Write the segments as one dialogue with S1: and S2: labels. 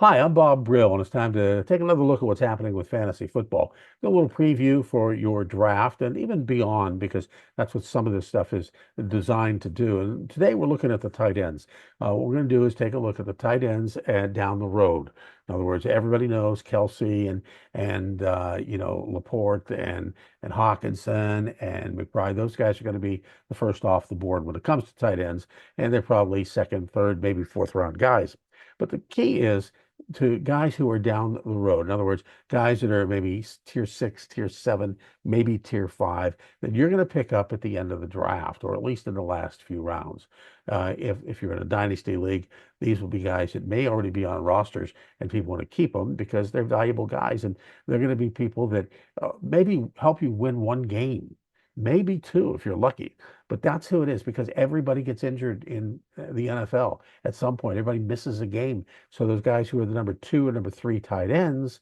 S1: Hi, I'm Bob Brill, and it's time to take another look at what's happening with fantasy football. A little preview for your draft and even beyond, because that's what some of this stuff is designed to do. And today we're looking at the tight ends. What we're going to do is take a look at the tight ends and down the road. In other words, everybody knows Kelsey and Laporte and Hawkinson and McBride. Those guys are going to be the first off the board when it comes to tight ends, and they're probably second, third, maybe fourth round guys. But the key is to guys who are down the road. In other words, guys that are maybe tier six, tier seven, maybe tier five, that you're going to pick up at the end of the draft, or at least in the last few rounds. If you're in a dynasty league, these will be guys that may already be on rosters, and people want to keep them because they're valuable guys, and they're going to be people that maybe help you win one game, maybe two if you're lucky. But that's who it is because everybody gets injured in the NFL at some point. Everybody misses a game. So those guys who are the number two and number three tight ends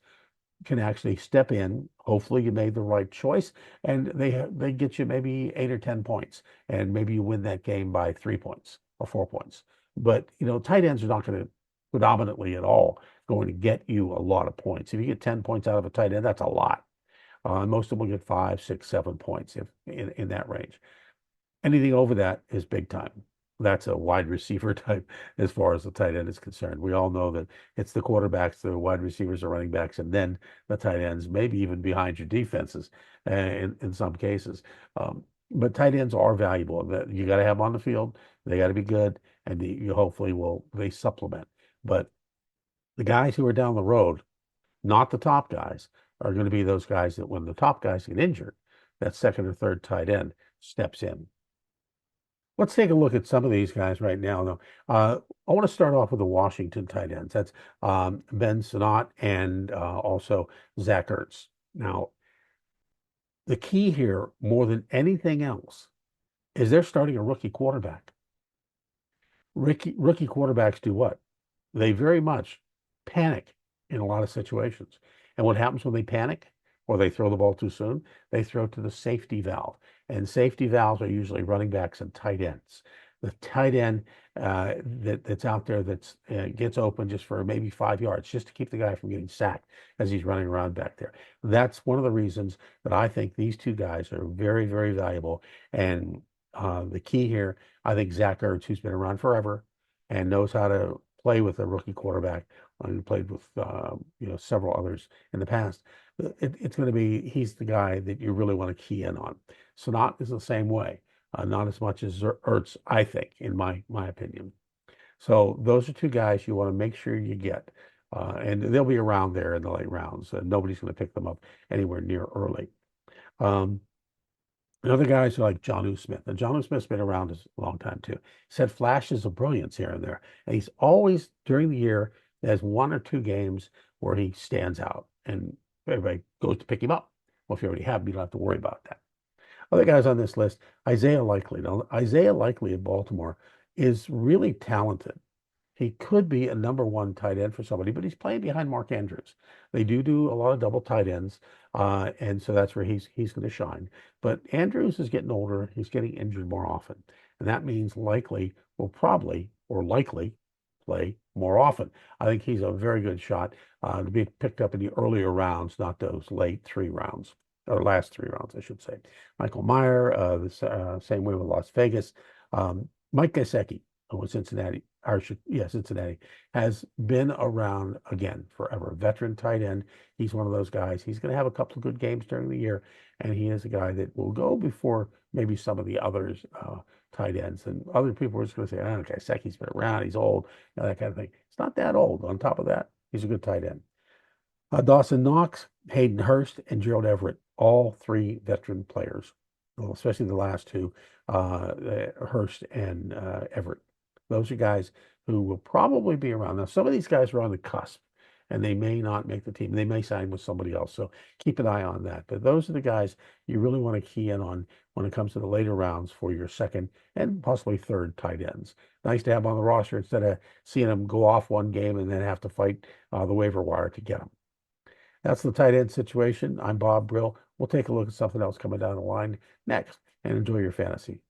S1: can actually step in. Hopefully you made the right choice and they get you maybe 8 or 10 points and maybe you win that game by 3 points or 4 points. But tight ends are not going to predominantly at all going to get you a lot of points. If you get 10 points out of a tight end, that's a lot. Most of them will get 5, 6, 7 points if in that range. Anything over that is big time. That's a wide receiver type as far as the tight end is concerned. We all know that it's the quarterbacks, the wide receivers, the running backs, and then the tight ends, maybe even behind your defenses in some cases. But tight ends are valuable. That you got to have them on the field. They got to be good, and you hopefully will they supplement. But the guys who are down the road, not the top guys, are going to be those guys that when the top guys get injured, that second or third tight end steps in. Let's take a look at some of these guys right now, though. I want to start off with the Washington tight ends. That's Ben Sinnott and also Zach Ertz. Now, the key here, more than anything else, is they're starting a rookie quarterback. Rookie quarterbacks do what? They very much panic in a lot of situations. And what happens when they panic or they throw the ball too soon? They throw to the safety valve. And safety valves are usually running backs and tight ends. The tight end that's out there that gets open just for maybe 5 yards, just to keep the guy from getting sacked as he's running around back there. That's one of the reasons that I think these two guys are very, very valuable. And the key here, I think Zach Ertz, who's been around forever and knows how to play with a rookie quarterback, and played with several others in the past. It's going to be he's the guy that you really want to key in on. Sonat is the same way, not as much as Ertz, I think, in my opinion. So those are two guys you want to make sure you get, and they'll be around there in the late rounds. Nobody's going to pick them up anywhere near early. Um, Another guys are like Jonnu Smith. And Jonnu Smith's been around a long time too. He's had flashes of brilliance here and there. And he's always, during the year, there's one or two games where he stands out and everybody goes to pick him up. Well, if you already have him, you don't have to worry about that. Other guys on this list, Isaiah Likely. Now, Isaiah Likely of Baltimore is really talented. He could be a number one tight end for somebody, but he's playing behind Mark Andrews. They do a lot of double tight ends, and so that's where he's going to shine. But Andrews is getting older; he's getting injured more often, and that means Likely will probably or likely play more often. I think he's a very good shot to be picked up in the earlier rounds, not those late 3 rounds or last 3 rounds, I should say. Michael Mayer, the same way with Las Vegas. Mike Gesicki with Cincinnati, Cincinnati, has been around again forever. Veteran tight end. He's one of those guys. He's going to have a couple of good games during the year, and he is a guy that will go before maybe some of the others tight ends. And other people are just going to say, oh, okay, Secchi's been around. He's old, that kind of thing. It's not that old. On top of that, he's a good tight end. Dawson Knox, Hayden Hurst, and Gerald Everett, all three veteran players, well, especially the last two, Hurst and Everett. Those are guys who will probably be around. Now, some of these guys are on the cusp and they may not make the team. They may sign with somebody else. So keep an eye on that. But those are the guys you really want to key in on when it comes to the later rounds for your second and possibly third tight ends. Nice to have them on the roster instead of seeing them go off one game and then have to fight the waiver wire to get them. That's the tight end situation. I'm Bob Brill. We'll take a look at something else coming down the line next and enjoy your fantasy.